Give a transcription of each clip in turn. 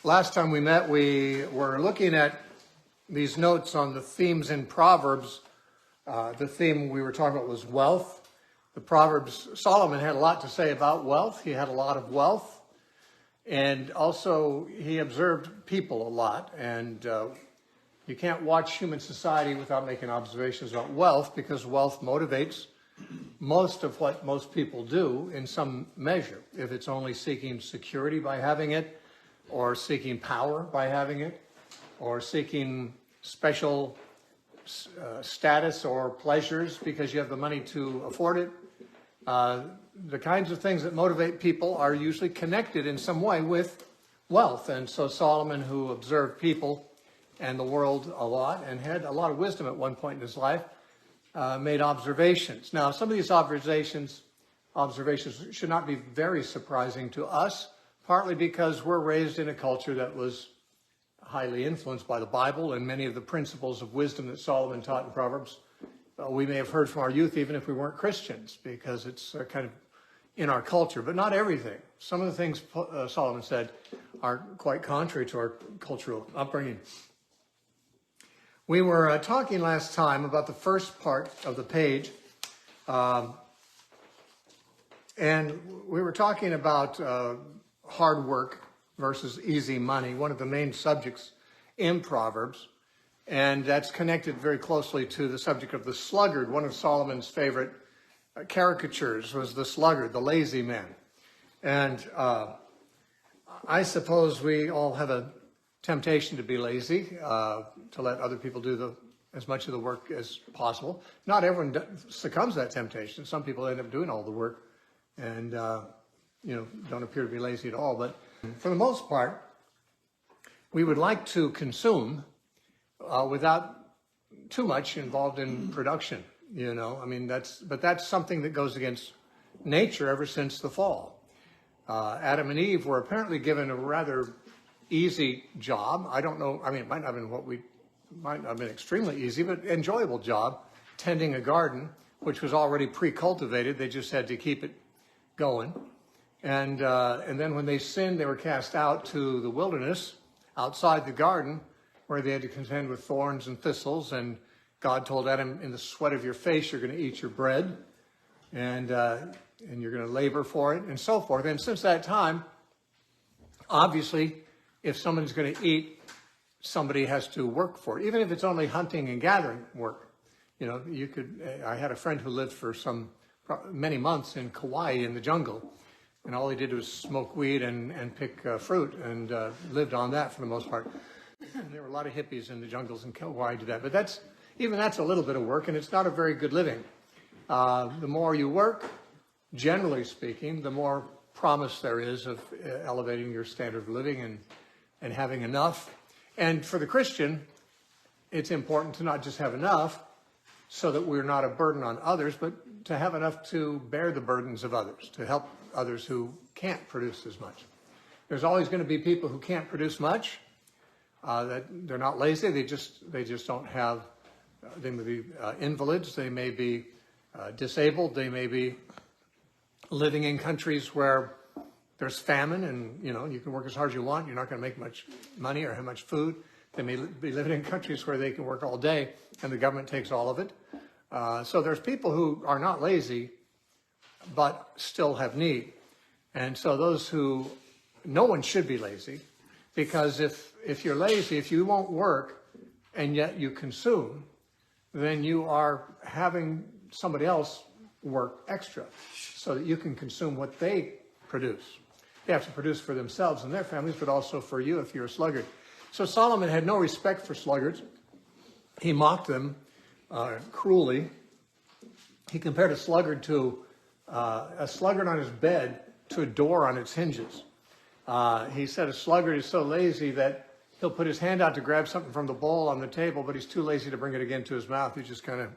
Last time we met, we were looking at these notes on the themes in Proverbs. The theme we were talking about was wealth. The Proverbs, Solomon had a lot to say about wealth. He had a lot of wealth. And also, he observed people a lot. And you can't watch human society without making observations about wealth, because wealth motivates most of what most people do in some measure. If it's only seeking security by having it, or seeking power by having it, or seeking special status or pleasures because you have the money to afford it. The kinds of things that motivate people are usually connected in some way with wealth. And so Solomon, who observed people and the world a lot and had a lot of wisdom at one point in his life, made observations. Now, some of these observations should not be very surprising to us, partly because we're raised in a culture that was highly influenced by the Bible, and many of the principles of wisdom that Solomon taught in Proverbs we may have heard from our youth even if we weren't Christians, because it's kind of in our culture, but not everything. Some of the things Solomon said are quite contrary to our cultural upbringing. We were talking last time about the first part of the page, and we were talking about hard work versus easy money, one of the main subjects in Proverbs. And that's connected very closely to the subject of the sluggard. One of Solomon's favorite caricatures was the sluggard, the lazy man. And I suppose we all have a temptation to be lazy, to let other people do as much of the work as possible. Not everyone succumbs to that temptation. Some people end up doing all the work and don't appear to be lazy at all. But for the most part, we would like to consume without too much involved in production. That's something that goes against nature ever since the fall. Adam and Eve were apparently given a rather easy job. I don't know. It might not have been extremely easy, but enjoyable job, tending a garden, which was already pre-cultivated. They just had to keep it going. And then when they sinned, they were cast out to the wilderness outside the garden, where they had to contend with thorns and thistles. And God told Adam, in the sweat of your face, you're going to eat your bread, and you're going to labor for it, and so forth. And since that time, obviously, if someone's going to eat, somebody has to work for it, even if it's only hunting and gathering work. I had a friend who lived for many months in Kauai in the jungle. And all he did was smoke weed and pick fruit, and lived on that for the most part. There were a lot of hippies in the jungles in Kauai who did that. But that's a little bit of work, and it's not a very good living. The more you work, generally speaking, the more promise there is of elevating your standard of living and having enough. And for the Christian, it's important to not just have enough so that we're not a burden on others, but to have enough to bear the burdens of others, to help others who can't produce as much. There's always going to be people who can't produce much. That they're not lazy. They just don't have. They may be invalids. They may be disabled. They may be living in countries where there's famine, and you can work as hard as you want. You're not going to make much money or have much food. They may be living in countries where they can work all day, and the government takes all of it. So there's people who are not lazy, but still have need. And so no one should be lazy, because if you're lazy, if you won't work and yet you consume, then you are having somebody else work extra so that you can consume what they produce. They have to produce for themselves and their families, but also for you if you're a sluggard. So Solomon had no respect for sluggards. He mocked them cruelly. He compared a sluggard on his bed to a door on its hinges. He said a sluggard is so lazy that he'll put his hand out to grab something from the bowl on the table, but he's too lazy to bring it again to his mouth. He just kind of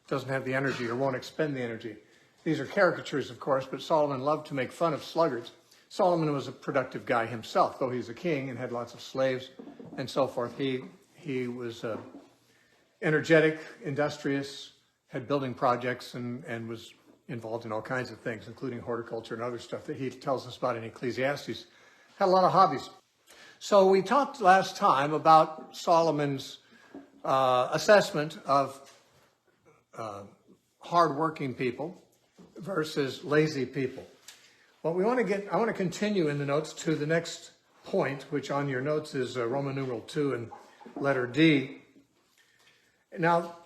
doesn't have the energy or won't expend the energy. These are caricatures, of course, but Solomon loved to make fun of sluggards. Solomon was a productive guy himself, though he's a king and had lots of slaves and so forth. He was energetic, industrious, had building projects and was involved in all kinds of things, including horticulture and other stuff that he tells us about in Ecclesiastes. Had a lot of hobbies. So we talked last time about Solomon's assessment of hardworking people versus lazy people. Well, I want to continue in the notes to the next point, which on your notes is Roman numeral 2 and letter D. Now,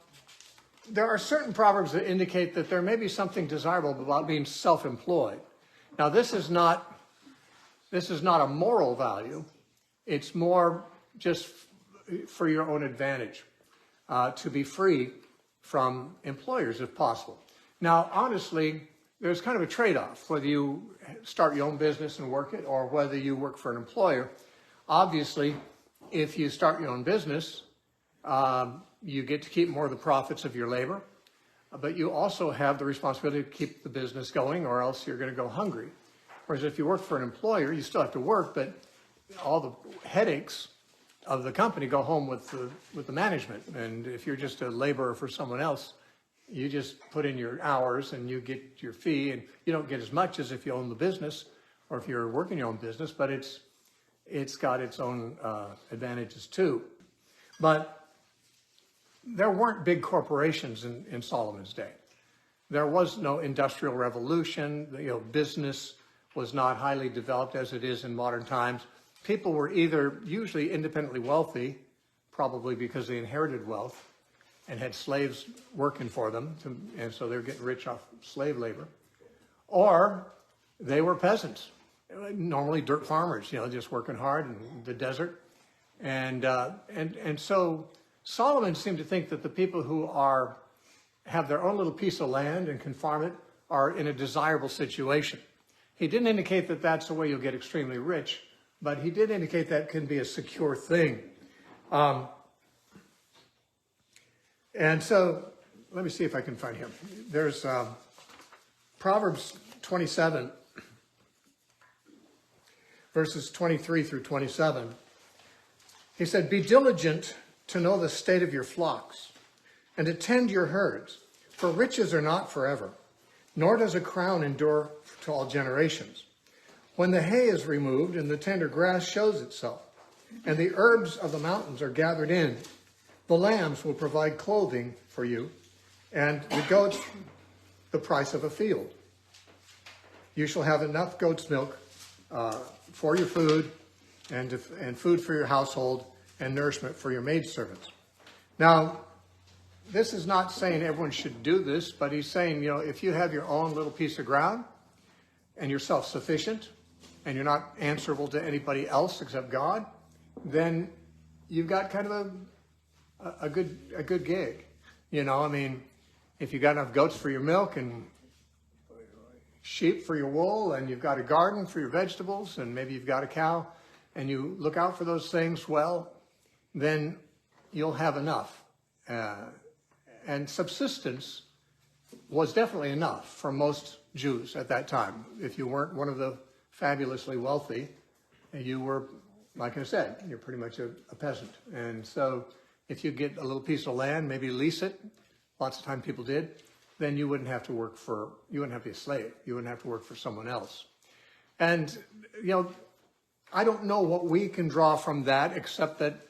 there are certain proverbs that indicate that there may be something desirable about being self-employed. Now, this is not a moral value. It's more just for your own advantage, to be free from employers if possible. Now, honestly, there's kind of a trade-off, whether you start your own business and work it or whether you work for an employer. Obviously, if you start your own business, you get to keep more of the profits of your labor, but you also have the responsibility to keep the business going or else you're going to go hungry. Whereas if you work for an employer, you still have to work, but all the headaches of the company go home with the management. And if you're just a laborer for someone else, you just put in your hours and you get your fee, and you don't get as much as if you own the business or if you're working your own business, but it's got its own advantages too. But there weren't big corporations in Solomon's day. There was no industrial revolution. Business was not highly developed as it is in modern times. People were either usually independently wealthy, probably because they inherited wealth and had slaves working for them, and so they're getting rich off slave labor, or they were peasants, normally dirt farmers, just working hard in the desert. And so Solomon seemed to think that the people who have their own little piece of land and can farm it are in a desirable situation. He didn't indicate that that's the way you'll get extremely rich, but he did indicate that can be a secure thing. And so let me see if I can find him. There's Proverbs 27, verses 23 through 27. He said, "Be diligent to know the state of your flocks and attend your herds, for riches are not forever, nor does a crown endure to all generations. When the hay is removed and the tender grass shows itself, and the herbs of the mountains are gathered in, the lambs will provide clothing for you, and the goats the price of a field. You shall have enough goat's milk for your food, and food for your household, and nourishment for your maidservants." Now, this is not saying everyone should do this, but he's saying, if you have your own little piece of ground and you're self-sufficient and you're not answerable to anybody else except God, then you've got kind of a good gig. If you got enough goats for your milk and sheep for your wool, and you've got a garden for your vegetables, and maybe you've got a cow, and you look out for those things well, then you'll have enough. And subsistence was definitely enough for most Jews at that time. If you weren't one of the fabulously wealthy, you were, like I said, you're pretty much a peasant. And so if you get a little piece of land, maybe lease it, lots of time people did, then you wouldn't have to you wouldn't have to be a slave. You wouldn't have to work for someone else. And, I don't know what we can draw from that, except that,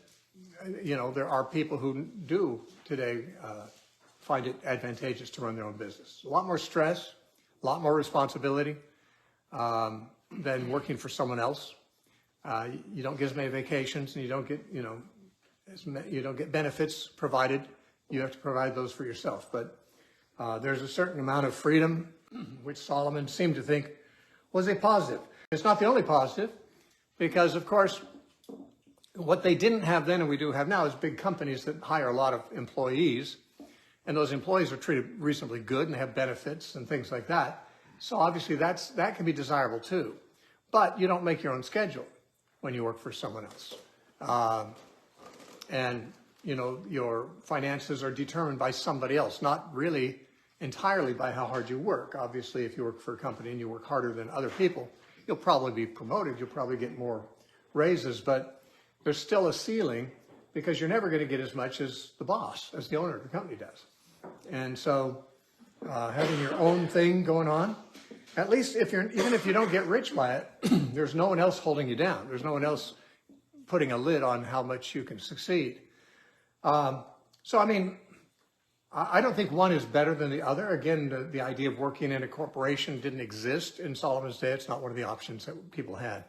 there are people who do today find it advantageous to run their own business. A lot more stress, a lot more responsibility than working for someone else. You don't get as many vacations, and you don't get benefits provided. You have to provide those for yourself. But there's a certain amount of freedom, which Solomon seemed to think was a positive. It's not the only positive, because, of course, what they didn't have then and we do have now is big companies that hire a lot of employees, and those employees are treated reasonably good and have benefits and things like that. So obviously that can be desirable too. But you don't make your own schedule when you work for someone else. And your finances are determined by somebody else, not really entirely by how hard you work. Obviously, if you work for a company and you work harder than other people, you'll probably be promoted, you'll probably get more raises, but there's still a ceiling because you're never going to get as much as the boss, as the owner of the company does. And so having your own thing going on, at least even if you don't get rich by it, there's no one else holding you down. There's no one else putting a lid on how much you can succeed. So, I mean, I don't think one is better than the other. Again, the idea of working in a corporation didn't exist in Solomon's day. It's not one of the options that people had.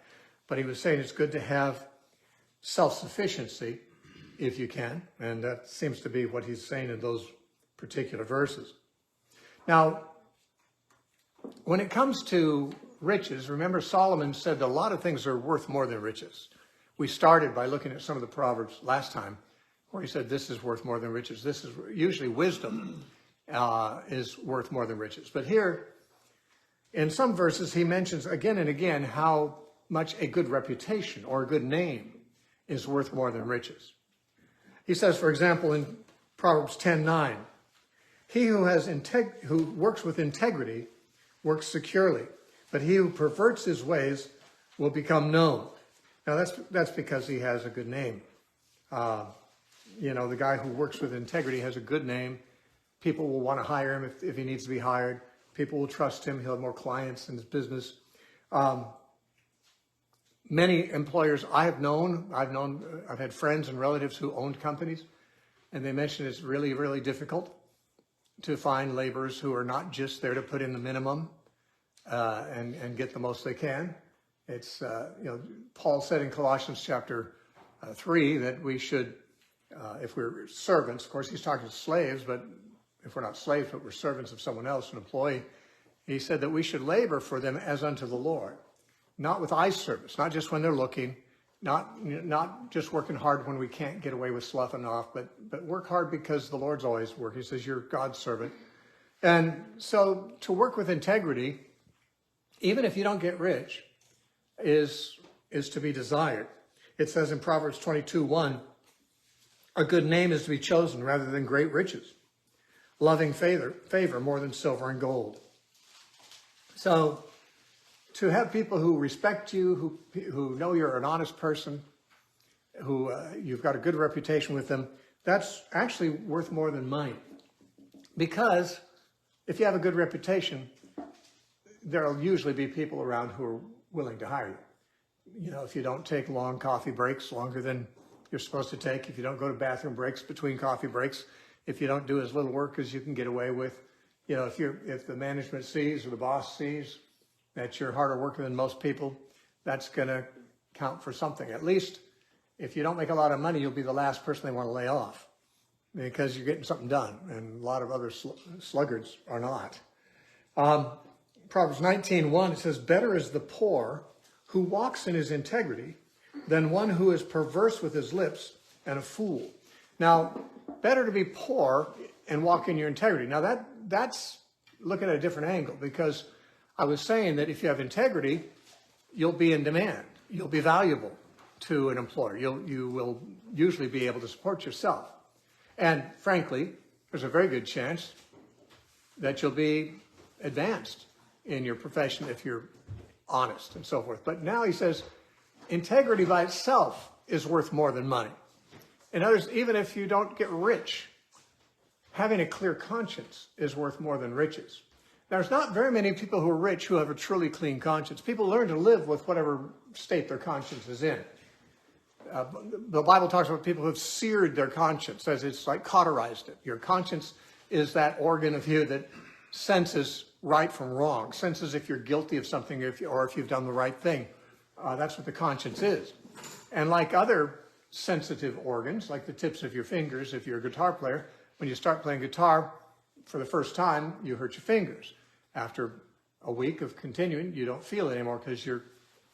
But he was saying it's good to have self-sufficiency if you can. And that seems to be what he's saying in those particular verses. Now, when it comes to riches, remember Solomon said that a lot of things are worth more than riches. We started by looking at some of the Proverbs last time, where he said this is worth more than riches. This is usually wisdom is worth more than riches. But here, in some verses, he mentions again and again how much a good reputation or a good name is worth more than riches. He says, for example, in Proverbs 10:9, he who works with integrity works securely, but he who perverts his ways will become known. Now that's because he has a good name. The guy who works with integrity has a good name. People will want to hire him if he needs to be hired. People will trust him. He'll have more clients in his business. Many employers I've had friends and relatives who owned companies, and they mentioned it's really, really difficult to find laborers who are not just there to put in the minimum and get the most they can. It's, Paul said in Colossians chapter 3 that we should, if we're servants, of course he's talking to slaves, but if we're not slaves, but we're servants of someone else, an employee, he said that we should labor for them as unto the Lord, not with eye service, not just when they're looking, not just working hard when we can't get away with sloughing off, but work hard because the Lord's always working. He says, you're God's servant. And so to work with integrity, even if you don't get rich, is to be desired. It says in Proverbs 22:1, a good name is to be chosen rather than great riches, loving favor more than silver and gold. So to have people who respect you, who know you're an honest person, who you've got a good reputation with them, that's actually worth more than money. Because if you have a good reputation, there'll usually be people around who are willing to hire you. If you don't take long coffee breaks, longer than you're supposed to take, if you don't go to bathroom breaks between coffee breaks, if you don't do as little work as you can get away with, if the management sees or the boss sees that you're harder working than most people, that's going to count for something. At least if you don't make a lot of money, you'll be the last person they want to lay off because you're getting something done, and a lot of other sluggards are not. Proverbs 19:1, it says, better is the poor who walks in his integrity than one who is perverse with his lips and a fool. Now, better to be poor and walk in your integrity. Now, that's looking at a different angle, because I was saying that if you have integrity, you'll be in demand. You'll be valuable to an employer. You will usually be able to support yourself. And frankly, there's a very good chance that you'll be advanced in your profession if you're honest and so forth. But now he says integrity by itself is worth more than money. In other words, even if you don't get rich, having a clear conscience is worth more than riches. There's not very many people who are rich who have a truly clean conscience. People learn to live with whatever state their conscience is in. The Bible talks about people who have seared their conscience, says it's like cauterized it. Your conscience is that organ of you that senses right from wrong, senses if you're guilty of something or if you've done the right thing. That's what the conscience is. And like other sensitive organs, like the tips of your fingers, if you're a guitar player, when you start playing guitar for the first time, you hurt your fingers. After a week of continuing, you don't feel it anymore because you're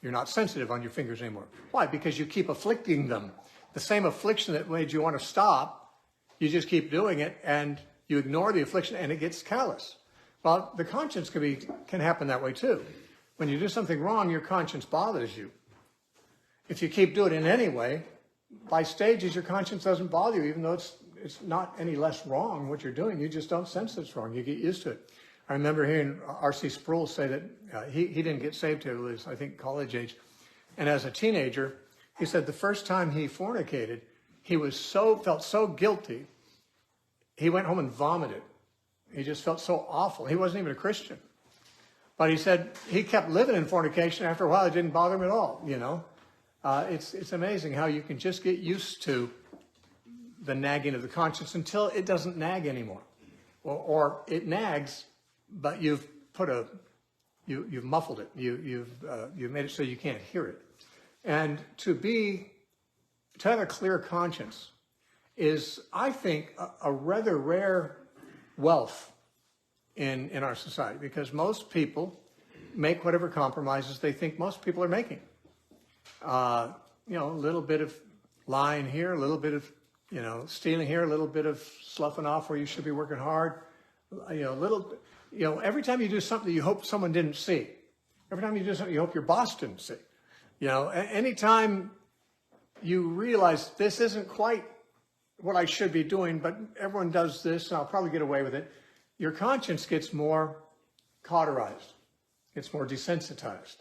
not sensitive on your fingers anymore. Why? Because you keep afflicting them. The same affliction that made you want to stop, you just keep doing it and you ignore the affliction and it gets callous. Well, the conscience can happen that way too. When you do something wrong, your conscience bothers you. If you keep doing it anyway, by stages your conscience doesn't bother you, even though it's not any less wrong what you're doing. You just don't sense it's wrong. You get used to it. I remember hearing R.C. Sproul say that he didn't get saved till he was, I think, college age. And as a teenager, he said the first time he fornicated, he felt so guilty, he went home and vomited. He just felt so awful. He wasn't even a Christian. But he said he kept living in fornication. After a while, it didn't bother him at all, you know. It's amazing how you can just get used to the nagging of the conscience until it doesn't nag anymore. Or it nags, but you've muffled it. You've made it so you can't hear it. And to have a clear conscience is, I think, a rather rare wealth in our society, because most people make whatever compromises they think most people are making. A little bit of lying here, a little bit of, stealing here, a little bit of sloughing off where you should be working hard. Every time you do something you hope someone didn't see. Every time you do something you hope your boss didn't see. Anytime you realize this isn't quite what I should be doing, but everyone does this, and I'll probably get away with it, your conscience gets more cauterized, gets more desensitized.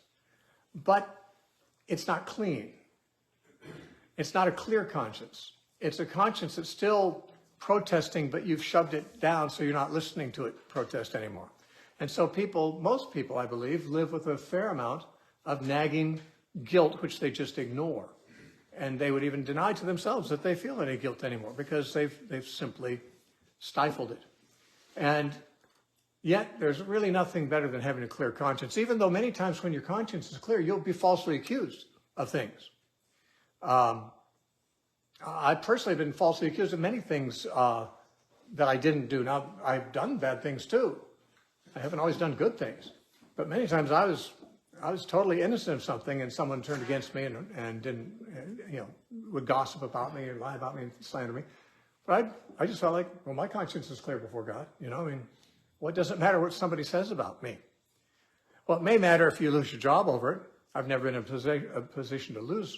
But it's not clean. It's not a clear conscience. It's a conscience that's still protesting, but you've shoved it down so you're not listening to it protest anymore. And so most people, I believe, live with a fair amount of nagging guilt, which they just ignore. And they would even deny to themselves that they feel any guilt anymore, because they've simply stifled it. And yet there's really nothing better than having a clear conscience, even though many times when your conscience is clear, you'll be falsely accused of things. I personally have been falsely accused of many things that I didn't do. Now, I've done bad things too. I haven't always done good things. But many times I was totally innocent of something, and someone turned against me and didn't, would gossip about me or lie about me and slander me. But I just felt like, well, my conscience is clear before God. What does it matter what somebody says about me? Well, it may matter if you lose your job over it. I've never been in a position to lose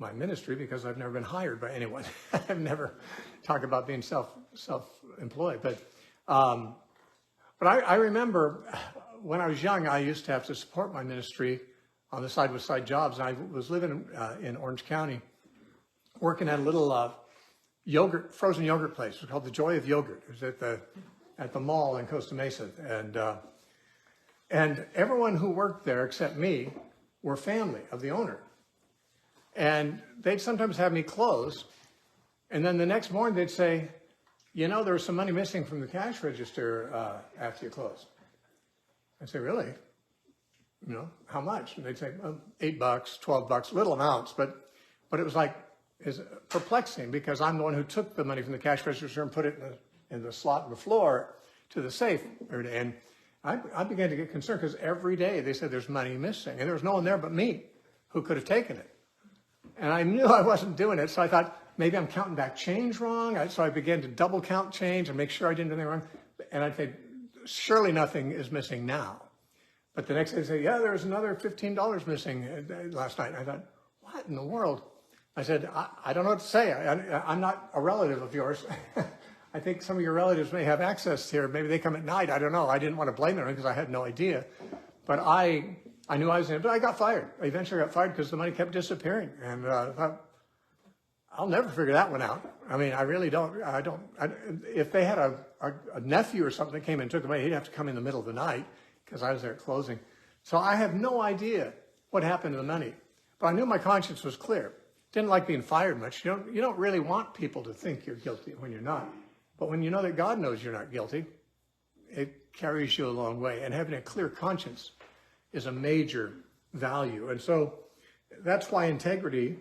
my ministry because I've never been hired by anyone. I've never talked about being self-employed. But I remember when I was young, I used to have to support my ministry on the side with side jobs. And I was living in Orange County, working at a little frozen yogurt place. It was called the Joy of Yogurt. It was at the mall in Costa Mesa. And everyone who worked there except me were family of the owner. And they'd sometimes have me close. And then the next morning they'd say, there was some money missing from the cash register after you closed. I'd say, really? How much? And they'd say, $8, $12, little amounts. But it was is perplexing, because I'm the one who took the money from the cash register and put it in the slot in the floor to the safe every day. And I began to get concerned, because every day they said there's money missing, and there was no one there but me who could have taken it. And I knew I wasn't doing it, so I thought maybe I'm counting back change wrong. So I began to double count change and make sure I didn't do anything wrong. And I'd say, surely nothing is missing now. But the next day they'd say, yeah, there was another $15 missing last night. And I thought, what in the world? I said, I don't know what to say. I'm not a relative of yours. I think some of your relatives may have access here. Maybe they come at night. I don't know. I didn't want to blame them because I had no idea. But I knew I was in it. But I got fired. I eventually got fired because the money kept disappearing. And I thought, I'll never figure that one out. I mean, I really don't. If they had a nephew or something that came and took the money, he'd have to come in the middle of the night because I was there at closing. So I have no idea what happened to the money. But I knew my conscience was clear. Didn't like being fired much. You don't really want people to think you're guilty when you're not. But when you know that God knows you're not guilty, it carries you a long way. And having a clear conscience is a major value. And so that's why integrity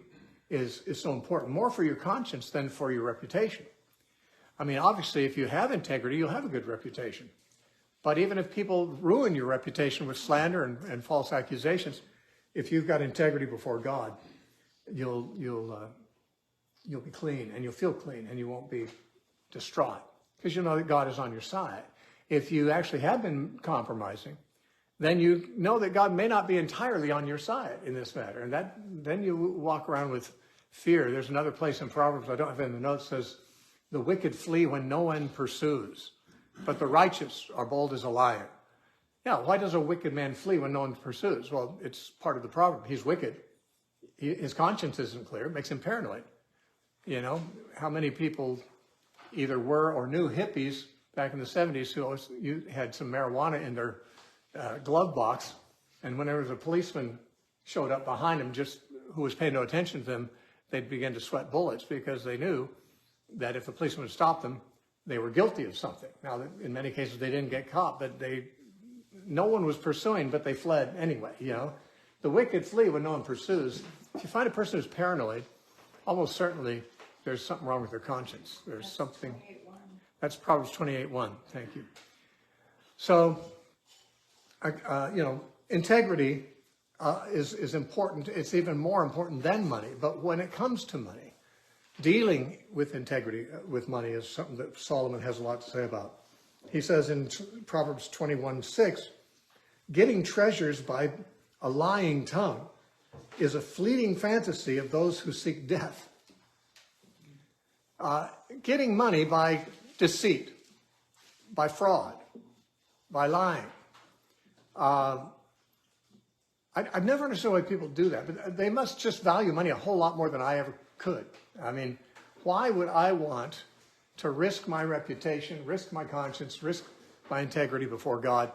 is so important, more for your conscience than for your reputation. I mean, obviously, if you have integrity, you'll have a good reputation. But even if people ruin your reputation with slander and false accusations, if you've got integrity before God, you'll be clean, and you'll feel clean, and you won't be distraught because you know that God is on your side. If you actually have been compromising, then you know that God may not be entirely on your side in this matter, and then you walk around with fear. There's another place in Proverbs, I don't have it in the notes, says, the wicked flee when no one pursues, but the righteous are bold as a lion. Now, why does a wicked man flee when no one pursues? Well, it's part of the proverb. He's wicked. His conscience isn't clear. It makes him paranoid. You know, how many people either were or knew hippies back in the 70s who always, had some marijuana in their glove box, and whenever a policeman showed up behind them, just who was paying no attention to them, they'd begin to sweat bullets because they knew that if the policeman would stop them, they were guilty of something. Now, in many cases, they didn't get caught, but no one was pursuing, but they fled anyway, you know. The wicked flee when no one pursues. If you find a person who's paranoid, almost certainly there's something wrong with their conscience. There's something. That's Proverbs 28:1. Thank you. So, you know, integrity is important. It's even more important than money. But when it comes to money, dealing with integrity with money is something that Solomon has a lot to say about. He says in Proverbs 21:6, getting treasures by a lying tongue is a fleeting fantasy of those who seek death. Getting money by deceit, by fraud, by lying. I've never understood why people do that, but they must just value money a whole lot more than I ever could. I mean, why would I want to risk my reputation, risk my conscience, risk my integrity before God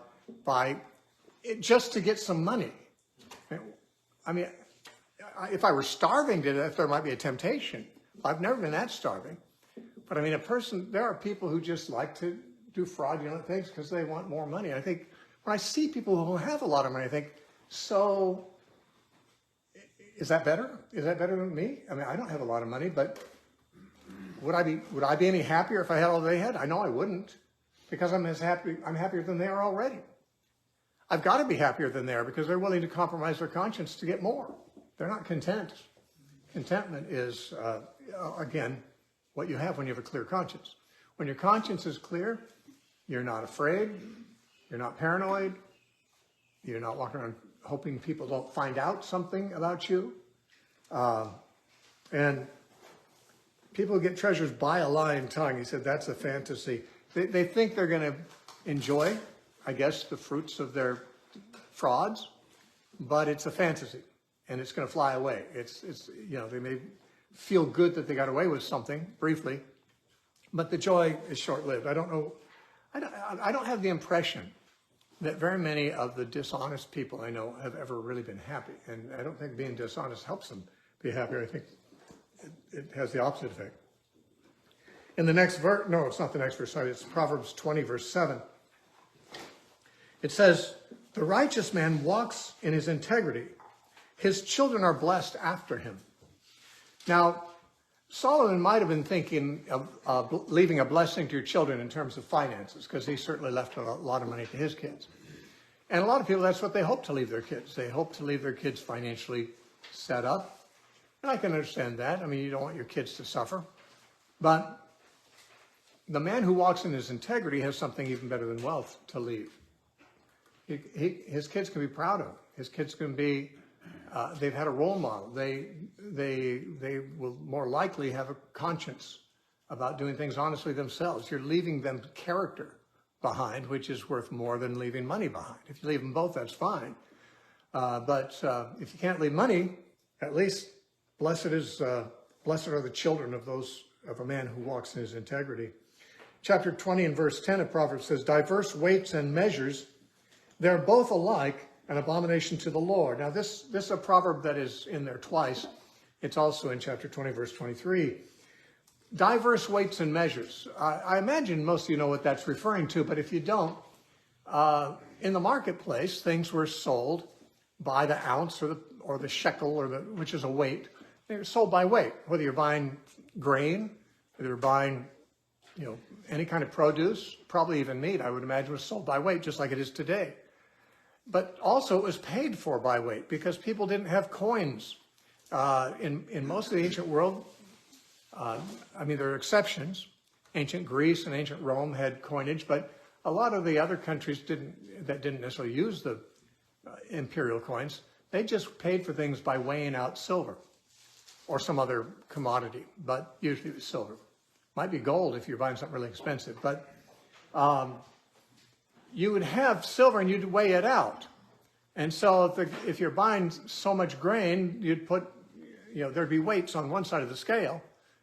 just to get some money? I mean, if I were starving to death, there might be a temptation. I've never been that starving. But I mean, there are people who just like to do fraudulent things because they want more money. I think when I see people who have a lot of money, I think, so is that better? Is that better than me? I mean, I don't have a lot of money, but would I be any happier if I had all they had? I know I wouldn't, because I'm happier than they are already. I've got to be happier than they are because they're willing to compromise their conscience to get more. They're not content. Contentment is, again, what you have when you have a clear conscience. When your conscience is clear, you're not afraid, you're not paranoid, you're not walking around hoping people don't find out something about you. And people who get treasures by a lying tongue, he said that's a fantasy. They think they're going to enjoy, I guess, the fruits of their frauds, but it's a fantasy, and it's going to fly away. It's you know, they may feel good that they got away with something briefly, but the joy is short-lived. I don't know. I don't have the impression that very many of the dishonest people I know have ever really been happy, and I don't think being dishonest helps them be happier. I think it has the opposite effect. In the next verse, no, it's not the next verse, sorry, it's Proverbs 20, verse 7. It says, the righteous man walks in his integrity. His children are blessed after him. Now, Solomon might have been thinking of leaving a blessing to your children in terms of finances, because he certainly left a lot of money to his kids. And a lot of people, that's what they hope to leave their kids. They hope to leave their kids financially set up. And I can understand that. I mean, you don't want your kids to suffer. But the man who walks in his integrity has something even better than wealth to leave. His kids can be proud of him. His kids can be, they've had a role model. They will more likely have a conscience about doing things honestly themselves. You're leaving them character behind, which is worth more than leaving money behind. If you leave them both, that's fine. But if you can't leave money, at least blessed are the children of a man who walks in his integrity. Chapter 20 and verse 10 of Proverbs says, diverse weights and measures, they're both alike, an abomination to the Lord. Now this is a proverb that is in there twice. It's also in chapter 20, verse 23. Diverse weights and measures. I imagine most of you know what that's referring to, but if you don't, in the marketplace, things were sold by the ounce or the shekel, which is a weight. They were sold by weight, whether you're buying grain, whether you're buying, you know, any kind of produce, probably even meat, I would imagine, was sold by weight, just like it is today. But also it was paid for by weight because people didn't have coins. In most of the ancient world, I mean, there are exceptions. Ancient Greece and ancient Rome had coinage, but a lot of the other countries that didn't necessarily use the imperial coins. They just paid for things by weighing out silver or some other commodity, but usually it was silver. Might be gold if you're buying something really expensive, but you would have silver and you'd weigh it out. And so if you're buying so much grain, you'd put, you know, there'd be weights on one side of the scale,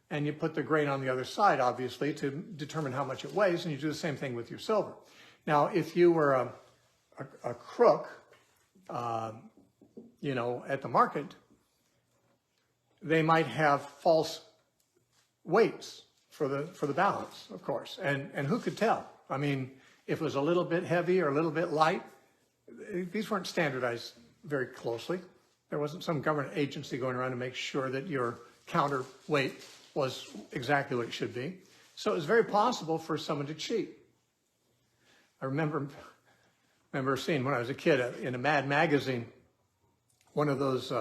and you put the grain on the other side, obviously, to determine how much it weighs, and you do the same thing with your silver. Now, if you were a crook, you know, at the market, they might have false weights for the balance, of course, and who could tell? I mean, if it was a little bit heavy or a little bit light, these weren't standardized very closely. There wasn't some government agency going around to make sure that your counterweight was exactly what it should be. So it was very possible for someone to cheat. I remember seeing when I was a kid in a Mad magazine, one of those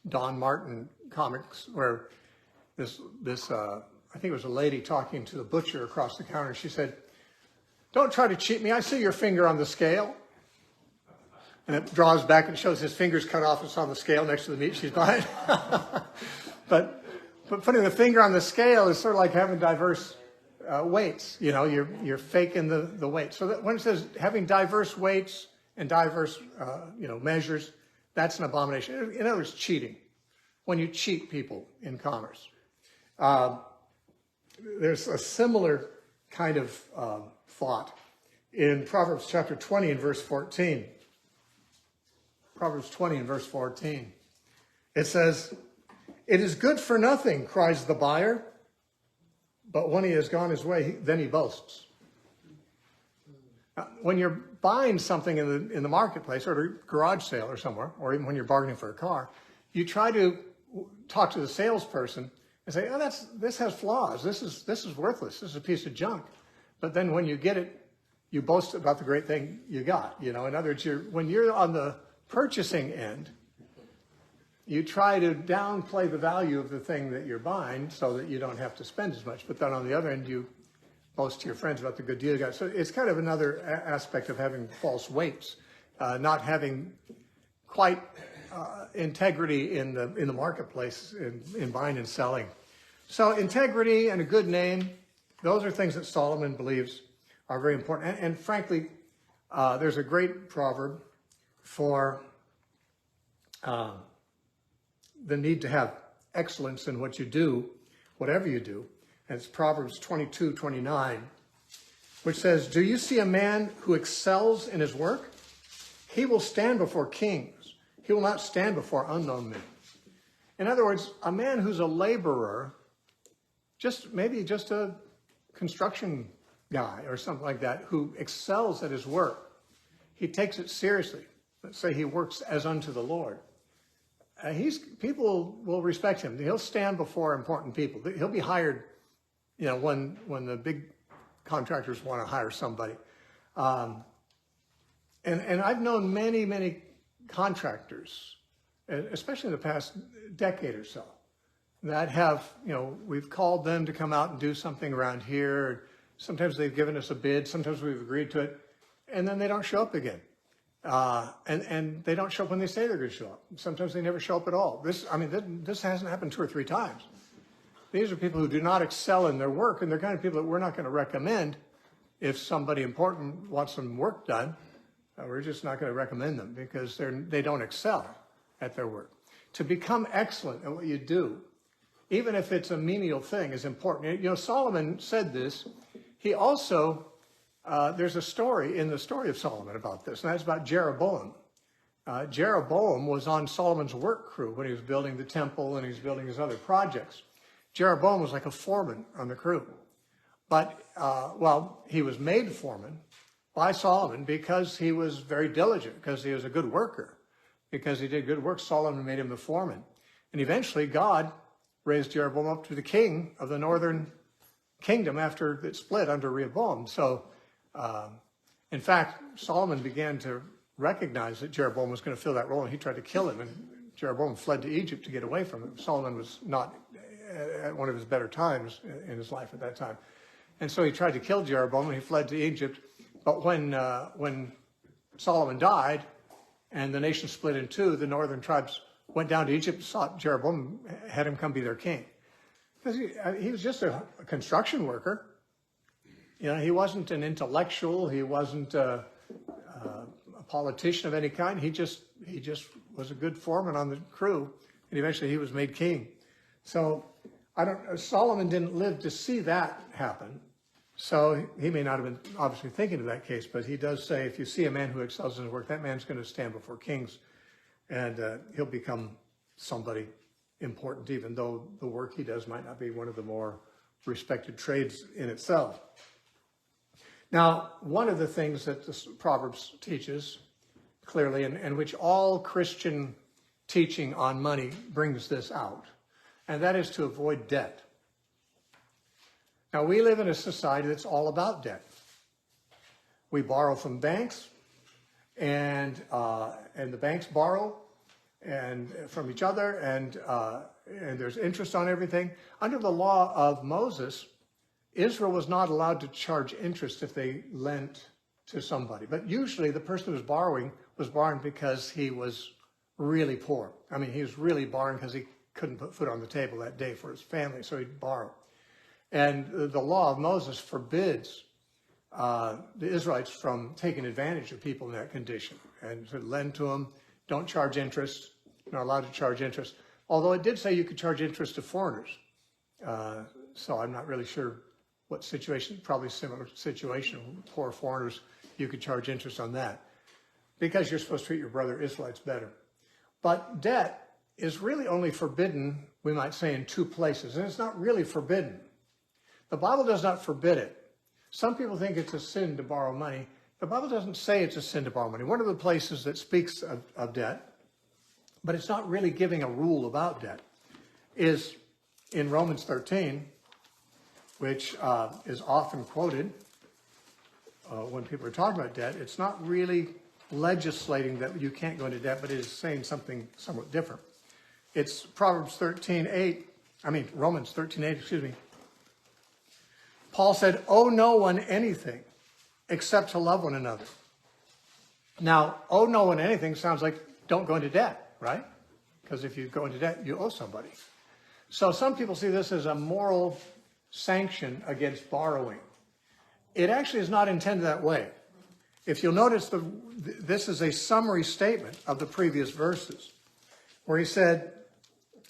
Don Martin comics where this I think it was a lady talking to the butcher across the counter. She said, "Don't try to cheat me. I see your finger on the scale." And it draws back and shows his fingers cut off. It's on the scale next to the meat she's buying. But putting the finger on the scale is sort of like having diverse weights. You know, you're faking the weight. So that when it says having diverse weights and diverse you know, measures, that's an abomination. In other words, cheating. When you cheat people in commerce. There's a similar kind of thought in Proverbs chapter 20 and verse 14. Proverbs 20 and verse 14. It says, "It is good for nothing, cries the buyer, but when he has gone his way, then he boasts." Now, when you're buying something in the marketplace or at a garage sale or somewhere, or even when you're bargaining for a car, you try to talk to the salesperson and say, "Oh, this has flaws. This is worthless. This is a piece of junk." But then when you get it, you boast about the great thing you got. You know, in other words, when you're on the purchasing end, you try to downplay the value of the thing that you're buying so that you don't have to spend as much. But then on the other end, you boast to your friends about the good deal you got. So it's kind of another aspect of having false weights, not having quite integrity in the marketplace in buying and selling. So integrity and a good name, those are things that Solomon believes are very important. And frankly, there's a great proverb for the need to have excellence in what you do, whatever you do. And it's Proverbs 22:29, which says, "Do you see a man who excels in his work? He will stand before kings. He will not stand before unknown men." In other words, a man who's a laborer, maybe just a construction guy or something like that, who excels at his work, he takes it seriously. Let's say he works as unto the Lord. People will respect him. He'll stand before important people. He'll be hired, you know, when the big contractors want to hire somebody. And I've known many contractors, especially in the past decade or so, that have, you know, we've called them to come out and do something around here. Sometimes they've given us a bid. Sometimes we've agreed to it. And then they don't show up again. And they don't show up when they say they're going to show up. Sometimes they never show up at all. This hasn't happened 2 or 3 times. These are people who do not excel in their work, and they're kind of people that we're not going to recommend if somebody important wants some work done. We're just not going to recommend them because they don't excel at their work. To become excellent at what you do, even if it's a menial thing, is important. You know, Solomon said this. He also, there's a story in the story of Solomon about this, and that's about Jeroboam. Jeroboam was on Solomon's work crew when he was building the temple and he was building his other projects. Jeroboam was like a foreman on the crew. But, he was made foreman by Solomon because he was very diligent, because he was a good worker. Because he did good work, Solomon made him the foreman. And eventually God raised Jeroboam up to be the king of the northern kingdom after it split under Rehoboam. So, in fact, Solomon began to recognize that Jeroboam was going to fill that role, and he tried to kill him. And Jeroboam fled to Egypt to get away from him. Solomon was not at one of his better times in his life at that time. And so he tried to kill Jeroboam, and he fled to Egypt. But when Solomon died and the nation split in two, the northern tribes went down to Egypt, sought Jeroboam, had him come be their king. Because he was just a construction worker. You know, he wasn't an intellectual. He wasn't a politician of any kind. He just was a good foreman on the crew, and eventually he was made king. So Solomon didn't live to see that happen. So he may not have been obviously thinking of that case, but he does say, if you see a man who excels in his work, that man's going to stand before kings, and he'll become somebody important, even though the work he does might not be one of the more respected trades in itself. Now, one of the things that the Proverbs teaches clearly, and which all Christian teaching on money brings this out, and that is to avoid debt. Now, we live in a society that's all about debt. We borrow from banks, and the banks borrow and from each other, and there's interest on everything. Under the law of Moses, Israel was not allowed to charge interest if they lent to somebody. But usually the person who was borrowing because he was really poor. I mean, he was really borrowing because he couldn't put food on the table that day for his family, so he'd borrow. And the law of Moses forbids the Israelites from taking advantage of people in that condition and to lend to them. Don't charge interest. You're not allowed to charge interest. Although it did say you could charge interest to foreigners. So I'm not really sure what situation, probably similar situation. Poor foreigners, you could charge interest on that because you're supposed to treat your brother Israelites better. But debt is really only forbidden, we might say, in two places. And it's not really forbidden. The Bible does not forbid it. Some people think it's a sin to borrow money. The Bible doesn't say it's a sin to borrow money. One of the places that speaks of debt, but it's not really giving a rule about debt, is in Romans 13, which is often quoted when people are talking about debt. It's not really legislating that you can't go into debt, but it is saying something somewhat different. It's Romans 13:8, excuse me. Paul said, owe no one anything except to love one another. Now, owe no one anything sounds like don't go into debt, right? Because if you go into debt, you owe somebody. So some people see this as a moral sanction against borrowing. It actually is not intended that way. If you'll notice, this is a summary statement of the previous verses, where he said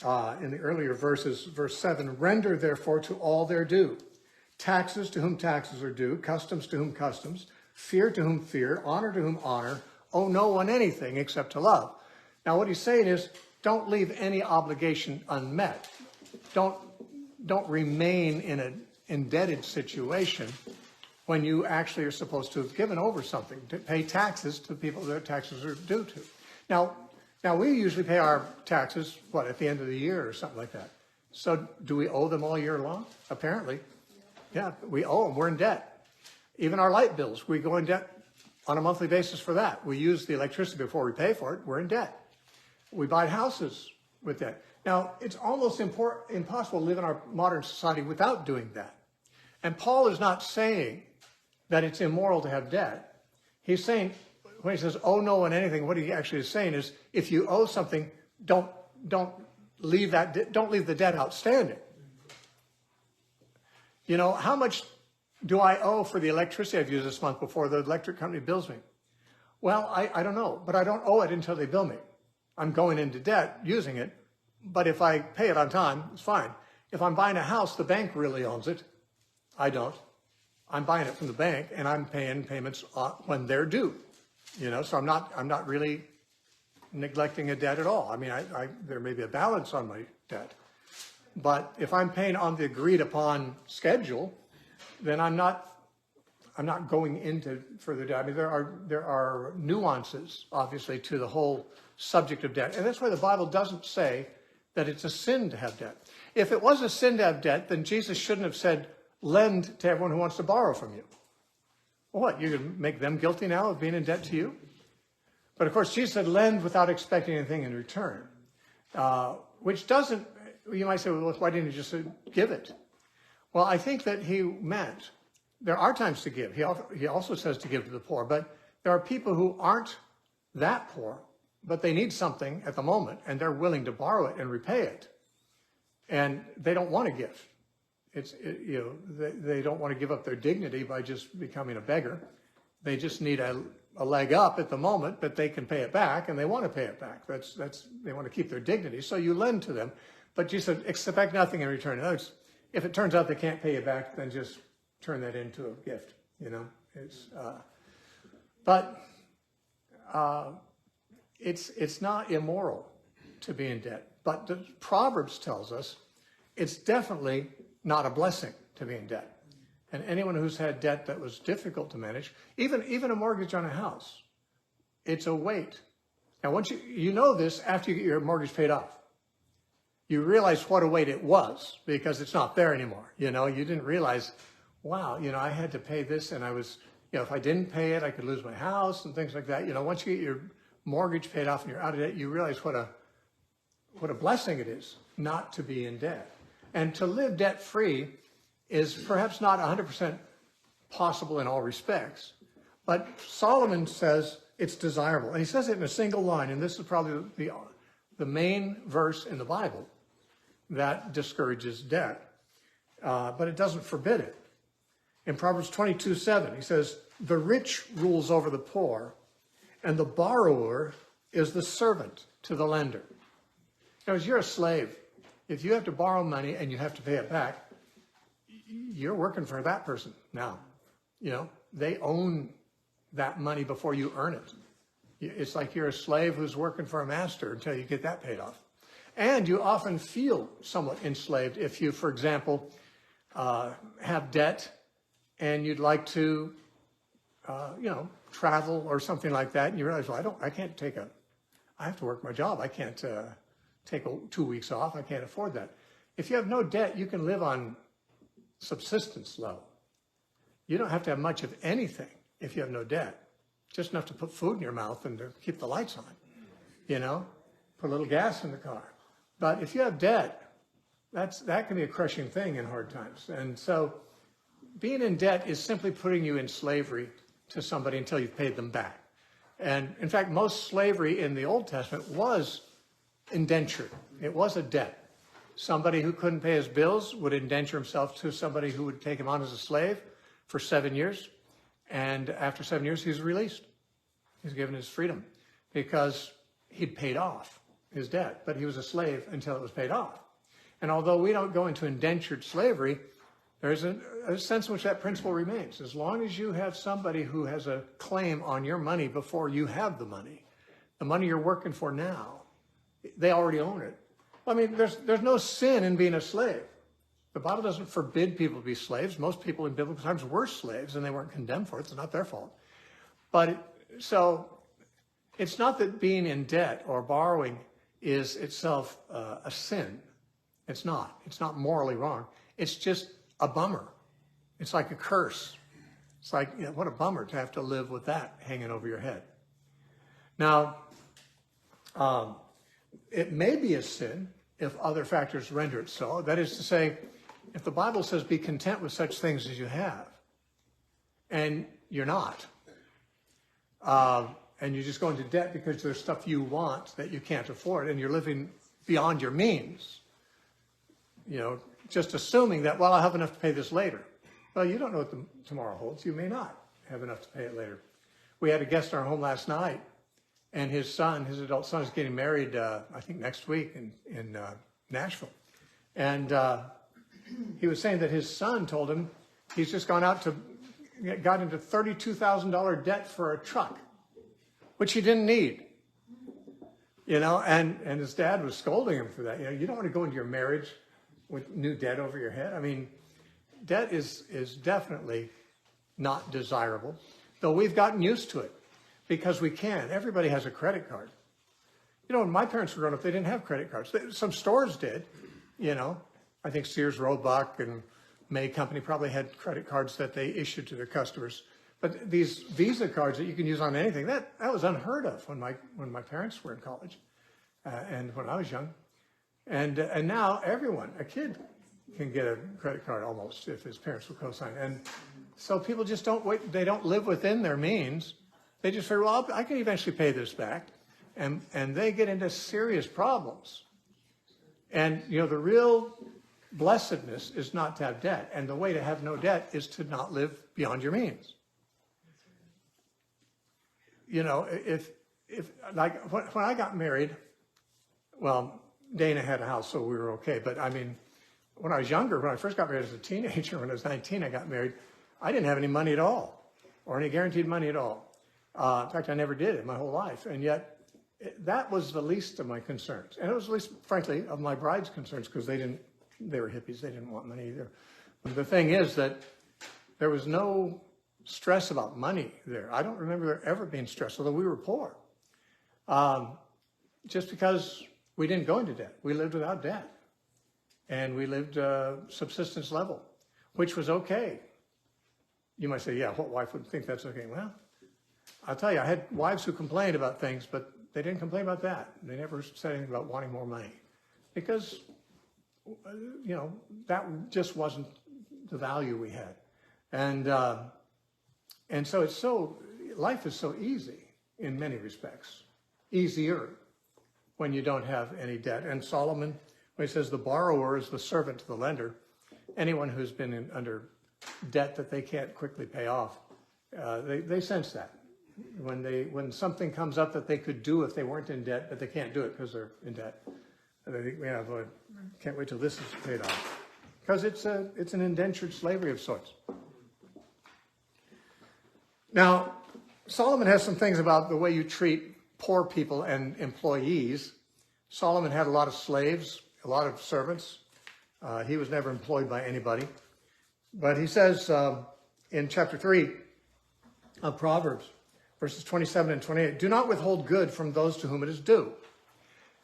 in the earlier verses, verse 7, render therefore to all their due. Taxes to whom taxes are due, customs to whom customs, fear to whom fear, honor to whom honor, owe no one anything except to love. Now what he's saying is, don't leave any obligation unmet. Don't remain in an indebted situation when you actually are supposed to have given over something, to pay taxes to people that taxes are due to. Now we usually pay our taxes, at the end of the year or something like that. So do we owe them all year long? Apparently. Yeah, we owe them. We're in debt. Even our light bills, we go in debt on a monthly basis for that. We use the electricity before we pay for it. We're in debt. We buy houses with debt. Now, it's almost impossible to live in our modern society without doing that. And Paul is not saying that it's immoral to have debt. He's saying, when he says, owe no one anything, what he actually is saying is, if you owe something, don't leave the debt outstanding. You know, how much do I owe for the electricity I've used this month before the electric company bills me? Well, I don't know, but I don't owe it until they bill me. I'm going into debt using it, but if I pay it on time, it's fine. If I'm buying a house, the bank really owns it. I don't. I'm buying it from the bank, and I'm paying payments when they're due. You know, so I'm not really neglecting a debt at all. I mean, there may be a balance on my debt. But if I'm paying on the agreed upon schedule, then I'm not going into further debt. I mean, there are nuances, obviously, to the whole subject of debt. And that's why the Bible doesn't say that it's a sin to have debt. If it was a sin to have debt, then Jesus shouldn't have said, lend to everyone who wants to borrow from you. Well, what, you're going to make them guilty now of being in debt to you? But of course, Jesus said, lend without expecting anything in return, which doesn't, you might say, well, why didn't he just give it? Well, I think that he meant there are times to give. He also says to give to the poor, but there are people who aren't that poor, but they need something at the moment, and they're willing to borrow it and repay it. And they don't want to give. They don't want to give up their dignity by just becoming a beggar. They just need a leg up at the moment, but they can pay it back, and they want to pay it back. They want to keep their dignity. So you lend to them. But Jesus said, expect nothing in return. In other words, if it turns out they can't pay you back, then just turn that into a gift, you know. It's not immoral to be in debt. But the Proverbs tells us it's definitely not a blessing to be in debt. And anyone who's had debt that was difficult to manage, even a mortgage on a house, it's a weight. Now, once you know this after you get your mortgage paid off, you realize what a weight it was because it's not there anymore. You know, you didn't realize, wow, you know, I had to pay this and I was, you know, if I didn't pay it, I could lose my house and things like that. You know, once you get your mortgage paid off and you're out of debt, you realize what a blessing it is not to be in debt. And to live debt-free is perhaps not 100% possible in all respects, but Solomon says it's desirable. And he says it in a single line, and this is probably the main verse in the Bible that discourages debt, but it doesn't forbid it. In Proverbs 22:7, he says, the rich rules over the poor, and the borrower is the servant to the lender. In other words, you're a slave. If you have to borrow money and you have to pay it back, you're working for that person now. You know, they own that money before you earn it. It's like you're a slave who's working for a master until you get that paid off. And you often feel somewhat enslaved if you, for example, have debt and you'd like to, you know, travel or something like that, and you realize, well, I have to work my job. I can't take 2 weeks off. I can't afford that. If you have no debt, you can live on subsistence level. You don't have to have much of anything if you have no debt. Just enough to put food in your mouth and to keep the lights on, you know, put a little gas in the car. But if you have debt, that can be a crushing thing in hard times. And so being in debt is simply putting you in slavery to somebody until you've paid them back. And in fact, most slavery in the Old Testament was indentured. It was a debt. Somebody who couldn't pay his bills would indenture himself to somebody who would take him on as a slave for 7 years. And after 7 years, he's released. He's given his freedom because he'd paid off his debt, but he was a slave until it was paid off. And although we don't go into indentured slavery, there's a sense in which that principle remains. As long as you have somebody who has a claim on your money before you have the money you're working for now, they already own it. I mean, there's no sin in being a slave. The Bible doesn't forbid people to be slaves. Most people in biblical times were slaves and they weren't condemned for it. It's not their fault. But so it's not that being in debt or borrowing is itself a sin. It's not. It's not morally wrong. It's just a bummer. It's like a curse. It's like, you know, what a bummer to have to live with that hanging over your head. Now, it may be a sin if other factors render it so. That is to say, if the Bible says be content with such things as you have, and you're not, and you just go into debt because there's stuff you want that you can't afford, and you're living beyond your means, you know, just assuming that, well, I'll have enough to pay this later. Well, you don't know what tomorrow holds. You may not have enough to pay it later. We had a guest in our home last night, and his adult son is getting married, I think next week in Nashville. And he was saying that his son told him he's just got into $32,000 debt for a truck, which he didn't need. You know, and his dad was scolding him for that. You know, you don't want to go into your marriage with new debt over your head. I mean, debt is definitely not desirable, though we've gotten used to it because we can. Everybody has a credit card. You know, when my parents were growing up, they didn't have credit cards. Some stores did, you know. I think Sears, Roebuck, and May Company probably had credit cards that they issued to their customers. But these Visa cards that you can use on anything, that was unheard of when my parents were in college and when I was young. And now everyone, a kid, can get a credit card almost if his parents will co-sign. And so people just they don't live within their means. They just figure, well, I can eventually pay this back. And they get into serious problems. And, you know, the real blessedness is not to have debt. And the way to have no debt is to not live beyond your means. You know, if like when I got married, well, Dana had a house, so we were okay. But I mean, when I was younger, when I first got married as a teenager, when I was 19, I got married, I didn't have any money at all, or any guaranteed money at all. In fact, I never did in my whole life. And yet, that was the least of my concerns. And it was the least, frankly, of my bride's concerns, because they were hippies, they didn't want money either. But the thing is that there was no stress about money there. I don't remember there ever being stress, although we were poor. Just because we didn't go into debt. We lived without debt. And we lived subsistence level, which was okay. You might say, yeah, what wife would think that's okay? Well, I'll tell you, I had wives who complained about things, but they didn't complain about that. They never said anything about wanting more money, because, you know, that just wasn't the value we had. And so life is so easy in many respects, easier when you don't have any debt. And Solomon, when he says the borrower is the servant to the lender, anyone who's been under debt that they can't quickly pay off, they sense that. When something comes up that they could do if they weren't in debt, but they can't do it because they're in debt, they think, yeah, boy, can't wait till this is paid off. Because it's an indentured slavery of sorts. Now, Solomon has some things about the way you treat poor people and employees. Solomon had a lot of slaves, a lot of servants. He was never employed by anybody. But he says in chapter 3 of Proverbs, verses 27 and 28, do not withhold good from those to whom it is due.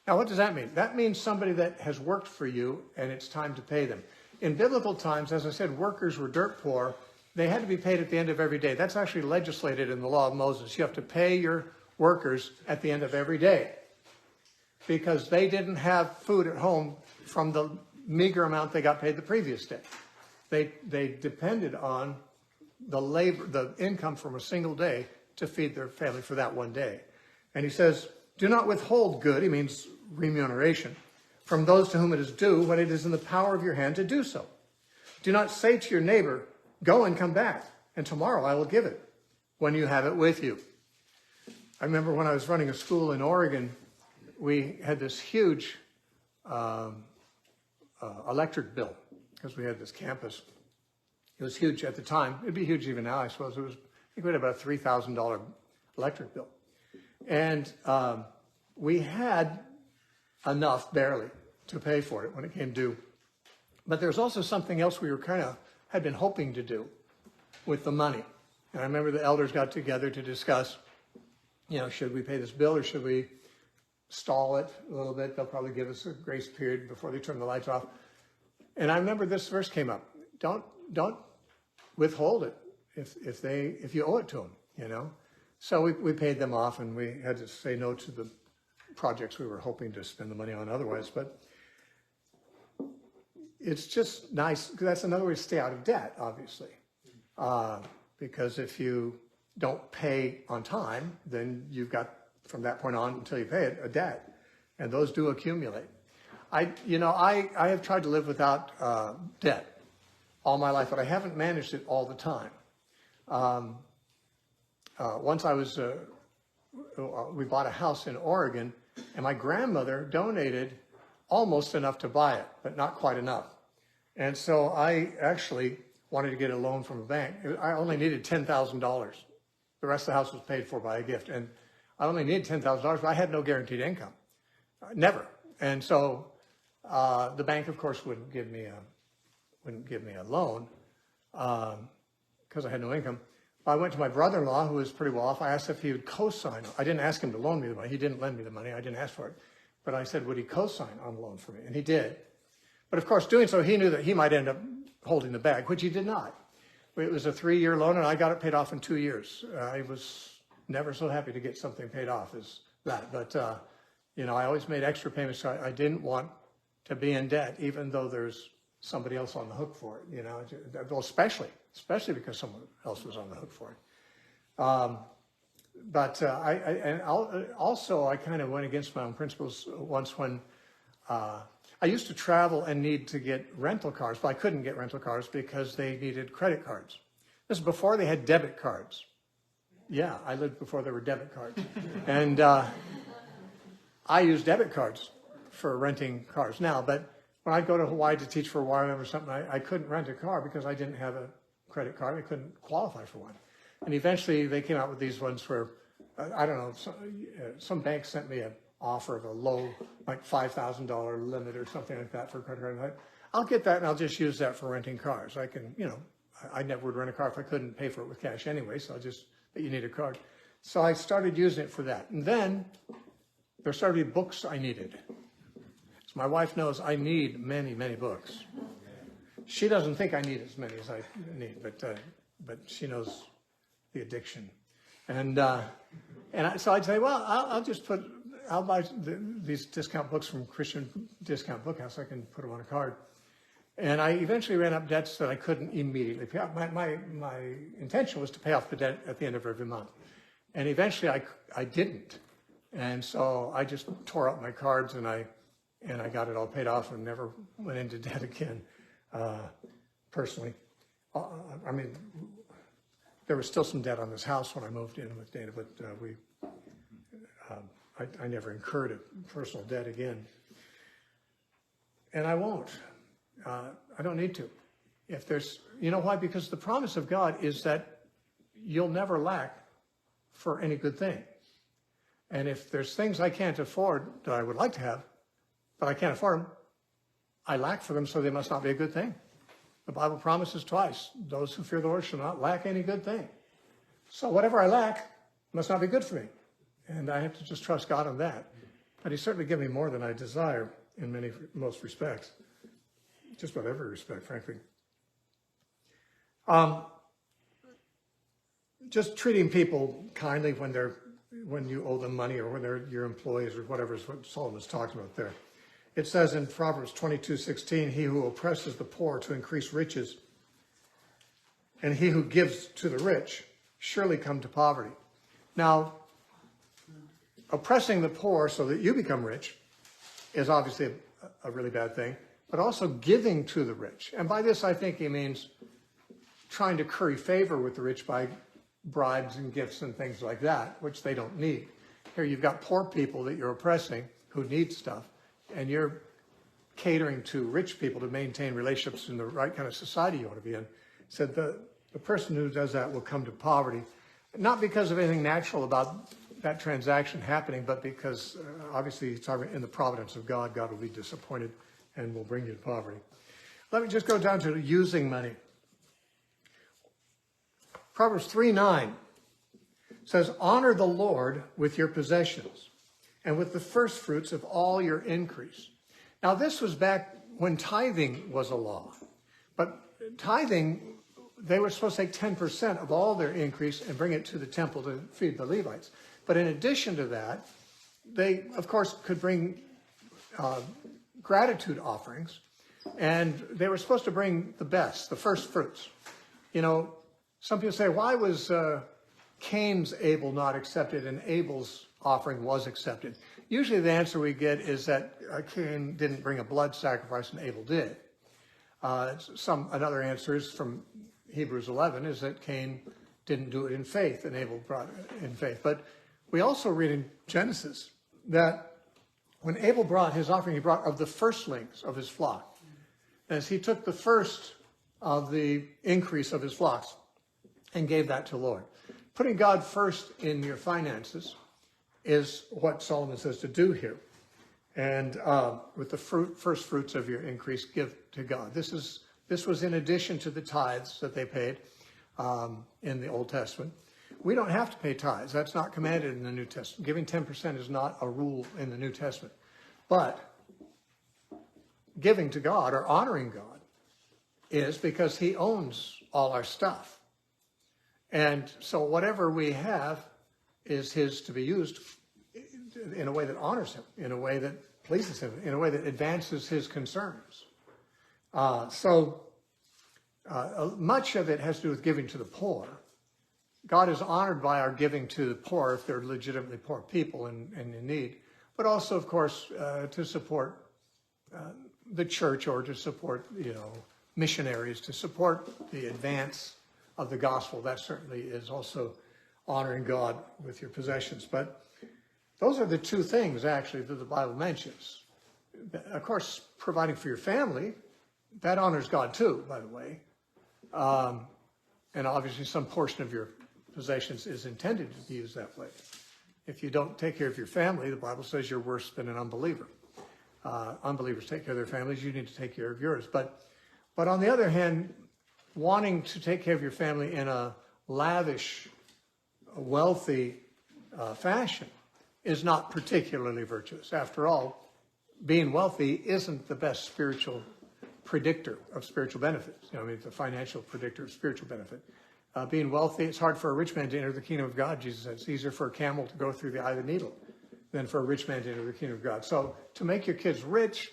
Now, what does that mean? That means somebody that has worked for you and it's time to pay them. In biblical times, as I said, workers were dirt poor. They had to be paid at the end of every day. That's actually legislated in the law of Moses. You have to pay your workers at the end of every day, because they didn't have food at home from the meager amount they got paid the previous day. They depended on the labor, the income from a single day to feed their family for that one day. And he says, do not withhold good, he means remuneration, from those to whom it is due when it is in the power of your hand to do so. Do not say to your neighbor, go and come back, and tomorrow I will give it, when you have it with you. I remember when I was running a school in Oregon, we had this huge electric bill, because we had this campus. It was huge at the time. It'd be huge even now, I suppose. I think we had about a $3,000 electric bill. And we had enough, barely, to pay for it when it came due. But there's also something else we were had been hoping to do with the money. And I remember the elders got together to discuss, you know, should we pay this bill or should we stall it a little bit? They'll probably give us a grace period before they turn the lights off. And I remember this verse came up. Don't withhold it if you owe it to them, you know. So we paid them off, and we had to say no to the projects we were hoping to spend the money on otherwise. But it's just nice, because that's another way to stay out of debt, obviously. Because if you don't pay on time, then you've got, from that point on until you pay it, a debt. And those do accumulate. I have tried to live without debt all my life, but I haven't managed it all the time. Once we bought a house in Oregon, and my grandmother donated almost enough to buy it, but not quite enough. And so I actually wanted to get a loan from a bank. I only needed $10,000. The rest of the house was paid for by a gift. And I only needed $10,000, but I had no guaranteed income. Never. And so the bank, of course, wouldn't give me a loan because I had no income. I went to my brother-in-law, who was pretty well off. I asked if he would co-sign. I didn't ask him to loan me the money. He didn't lend me the money. I didn't ask for it. But I said, would he co-sign on the loan for me? And he did. But of course, doing so, he knew that he might end up holding the bag, which he did not. It was a 3-year loan, and I got it paid off in 2 years. I was never so happy to get something paid off as that. But, I always made extra payments. So I didn't want to be in debt, even though there's somebody else on the hook for it, well, especially because someone else was on the hook for it. I kind of went against my own principles once when I used to travel and need to get rental cars, but I couldn't get rental cars because they needed credit cards. This is before they had debit cards. Yeah, I lived before there were debit cards. And I used debit cards for renting cars now, but when I'd go to Hawaii to teach for a while or something, I couldn't rent a car because I didn't have a credit card. I couldn't qualify for one. And eventually they came out with these ones where, I don't know, some bank sent me an offer of a low, like $5,000 limit or something like that for a credit card. I'll get that and I'll just use that for renting cars. I can, I never would rent a car if I couldn't pay for it with cash anyway, so but you need a card. So I started using it for that. And then there started to be books I needed. So my wife knows I need many, many books. She doesn't think I need as many as I need, but she knows the addiction. So I'd say, well, I'll buy these discount books from Christian Discount Book House. I can put them on a card. And I eventually ran up debts that I couldn't immediately pay off. My intention was to pay off the debt at the end of every month. And eventually I didn't. And so I just tore up my cards and I got it all paid off and never went into debt again, personally. I mean, there was still some debt on this house when I moved in with Dana, but I never incurred a personal debt again. And I won't. I don't need to. If there's, you know why? Because the promise of God is that you'll never lack for any good thing. And if there's things I can't afford that I would like to have, but I can't afford them, I lack for them, so they must not be a good thing. The Bible promises twice, those who fear the Lord shall not lack any good thing. So whatever I lack must not be good for me. And I have to just trust God on that. But He's certainly given me more than I desire in most respects. Just about every respect, frankly. Just treating people kindly when you owe them money or when they're your employees or whatever is what Solomon's talking about there. It says in Proverbs 22:16, he who oppresses the poor to increase riches, and he who gives to the rich surely come to poverty. Now, oppressing the poor so that you become rich is obviously a really bad thing, but also giving to the rich. And by this, I think he means trying to curry favor with the rich by bribes and gifts and things like that, which they don't need. Here you've got poor people that you're oppressing who need stuff, and you're catering to rich people to maintain relationships in the right kind of society you want to be in. Said the person who does that will come to poverty, not because of anything natural about that transaction happening, but because obviously it's in the providence of God. God will be disappointed and will bring you to poverty. Let me just go down to using money. Proverbs 3:9 says, honor the Lord with your possessions and with the first fruits of all your increase. Now, this was back when tithing was a law. But tithing, they were supposed to take 10% of all their increase and bring it to the temple to feed the Levites. But in addition to that, they, of course, could bring gratitude offerings. And they were supposed to bring the best, the first fruits. You know, some people say, why was Cain's Abel not accepted and Abel's offering was accepted? Usually the answer we get is that Cain didn't bring a blood sacrifice and Abel did. Another answer is from Hebrews 11 is that Cain didn't do it in faith and Abel brought it in faith. But we also read in Genesis that when Abel brought his offering, he brought of the firstlings of his flock. As he took the first of the increase of his flocks and gave that to the Lord. Putting God first in your finances is what Solomon says to do here. And with the first fruits of your increase, give to God. This was in addition to the tithes that they paid in the Old Testament. We don't have to pay tithes. That's not commanded in the New Testament. Giving 10% is not a rule in the New Testament. But giving to God or honoring God is because he owns all our stuff. And so whatever we have is his to be used in a way that honors him, in a way that pleases him, in a way that advances his concerns. Much of it has to do with giving to the poor. God is honored by our giving to the poor if they're legitimately poor people and in need, but also, of course, to support the church or to support, missionaries, to support the advance of the gospel. That certainly is also honoring God with your possessions. But those are the two things, actually, that the Bible mentions. of course, providing for your family, that honors God too, by the way. And obviously some portion of your possessions is intended to be used that way. If you don't take care of your family, the Bible says you're worse than an unbeliever. Unbelievers take care of their families. You need to take care of yours. But on the other hand, wanting to take care of your family in a lavish, wealthy fashion is not particularly virtuous. After all, being wealthy isn't the best spiritual predictor of spiritual benefits. I mean, it's a financial predictor of spiritual benefit. Being wealthy, it's hard for a rich man to enter the kingdom of God, Jesus says. It's easier for a camel to go through the eye of the needle than for a rich man to enter the kingdom of God. So to make your kids rich,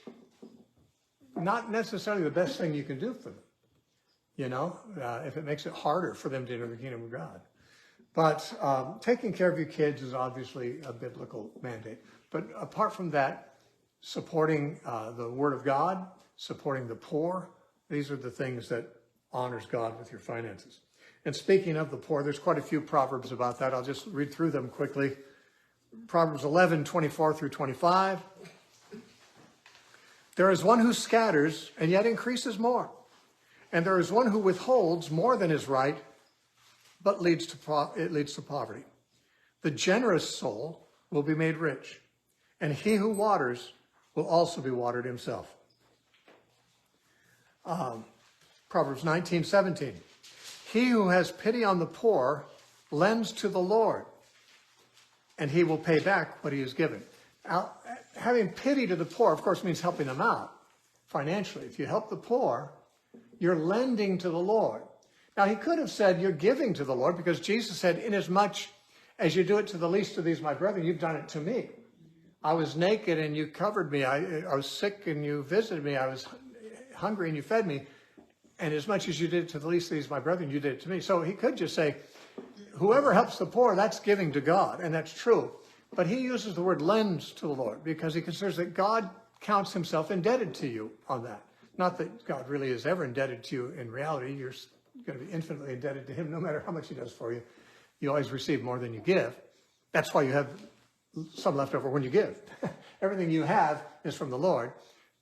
not necessarily the best thing you can do for them, you know, if it makes it harder for them to enter the kingdom of God. But taking care of your kids is obviously a biblical mandate. But apart from that, supporting the Word of God, supporting the poor, these are the things that honors God with your finances. And speaking of the poor, there's quite a few proverbs about that. I'll just read through them quickly. Proverbs 11:24 through 25. There is one who scatters and yet increases more. And there is one who withholds more than is right, but it leads to poverty. The generous soul will be made rich, and he who waters will also be watered himself. Proverbs 19:17. He who has pity on the poor lends to the Lord, and he will pay back what he has given. Now, having pity to the poor, of course, means helping them out financially. If you help the poor, you're lending to the Lord. Now, he could have said you're giving to the Lord, because Jesus said, inasmuch as you do it to the least of these, my brethren, you've done it to me. I was naked and you covered me. I was sick and you visited me. I was hungry and you fed me. And as much as you did it to the least of these, my brethren, you did it to me. So he could just say, whoever helps the poor, that's giving to God. And that's true. But he uses the word lends to the Lord because he considers that God counts himself indebted to you on that. Not that God really is ever indebted to you in reality. You're going to be infinitely indebted to him no matter how much he does for you. You always receive more than you give. That's why you have some left over when you give. Everything you have is from the Lord.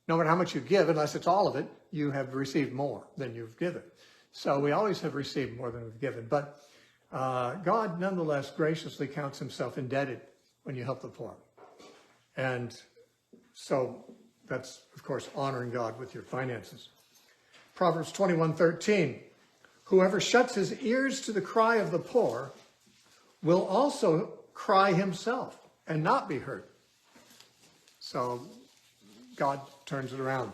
No matter how much you give, unless it's all of it, you have received more than you've given. So we always have received more than we've given. But God nonetheless graciously counts himself indebted when you help the poor. And so that's, of course, honoring God with your finances. Proverbs 21:13. Whoever shuts his ears to the cry of the poor will also cry himself and not be heard. So God turns it around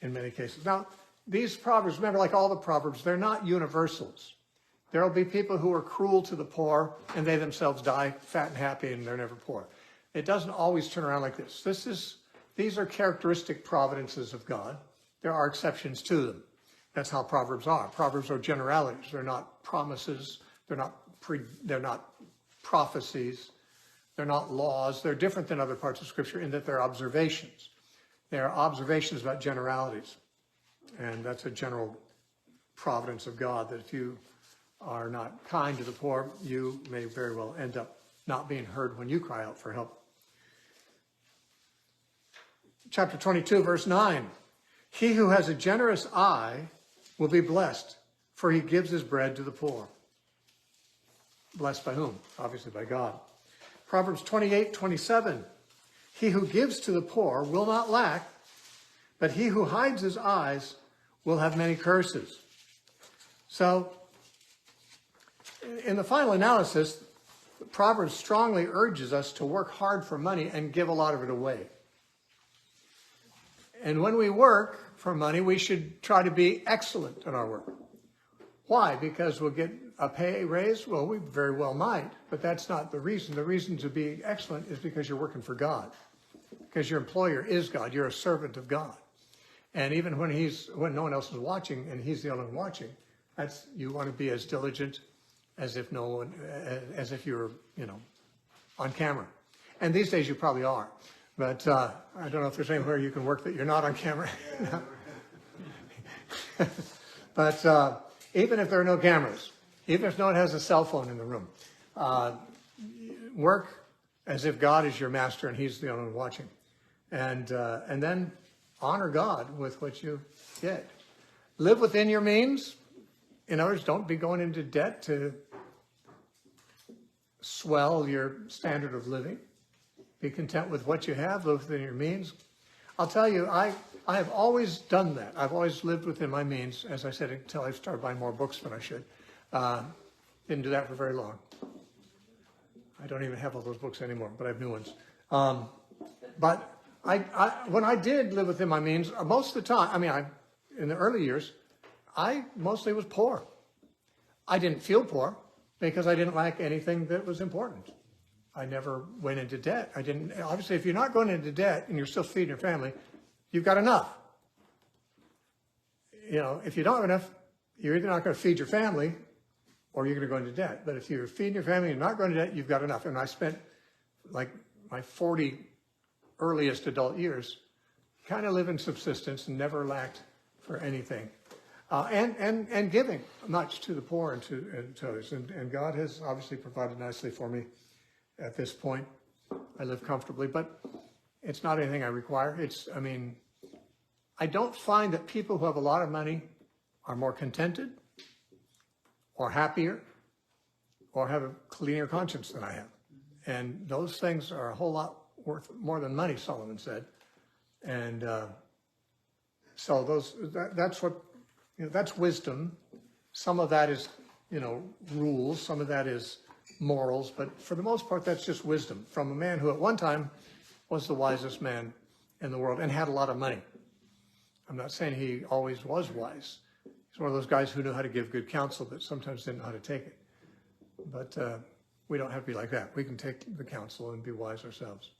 in many cases. Now, these proverbs, remember, like all the proverbs, they're not universals. There will be people who are cruel to the poor and they themselves die fat and happy and they're never poor. It doesn't always turn around like this. These are characteristic providences of God. There are exceptions to them. That's how proverbs are. Proverbs are generalities. They're not promises. They're not prophecies. They're not laws. They're different than other parts of Scripture in that they're observations. They're observations about generalities. And that's a general providence of God, that if you are not kind to the poor, you may very well end up not being heard when you cry out for help. Chapter 22, verse 9. He who has a generous eye will be blessed, for he gives his bread to the poor. Blessed by whom? Obviously by God. Proverbs 28:27. He who gives to the poor will not lack, but he who hides his eyes will have many curses. So, in the final analysis, Proverbs strongly urges us to work hard for money and give a lot of it away. And when we work for money, we should try to be excellent in our work. Why? Because we'll get a pay raise? Well, we very well might, but that's not the reason. The reason to be excellent is because you're working for God. Because your employer is God. You're a servant of God. And even when no one else is watching and he's the only one watching, you want to be as diligent as if you were, on camera. And these days you probably are. But I don't know if there's anywhere you can work that you're not on camera. But even if there are no cameras, even if no one has a cell phone in the room, work as if God is your master and he's the only one watching. and then honor God with what you get. Live within your means. In other words, don't be going into debt to swell your standard of living. Be content with what you have, live within your means. I'll tell you, I have always done that. I've always lived within my means, as I said, until I started buying more books than I should. Didn't do that for very long. I don't even have all those books anymore, but I have new ones. But when I did live within my means, most of the time, in the early years, I mostly was poor. I didn't feel poor because I didn't lack anything that was important. I never went into debt. Obviously, if you're not going into debt and you're still feeding your family, you've got enough. If you don't have enough, you're either not going to feed your family or you're going to go into debt. But if you're feeding your family and you're not going to debt, you've got enough. And I spent like my 40 earliest adult years kind of living subsistence and never lacked for anything. And giving much to the poor and to others. And God has obviously provided nicely for me at this point. I live comfortably, but it's not anything I require. I don't find that people who have a lot of money are more contented or happier or have a cleaner conscience than I have. And those things are a whole lot worth more than money, Solomon said. And so that's wisdom. Some of that is, rules. Some of that is morals. But for the most part, that's just wisdom from a man who at one time was the wisest man in the world and had a lot of money. I'm not saying he always was wise. He's one of those guys who knew how to give good counsel, but sometimes didn't know how to take it. But we don't have to be like that. We can take the counsel and be wise ourselves.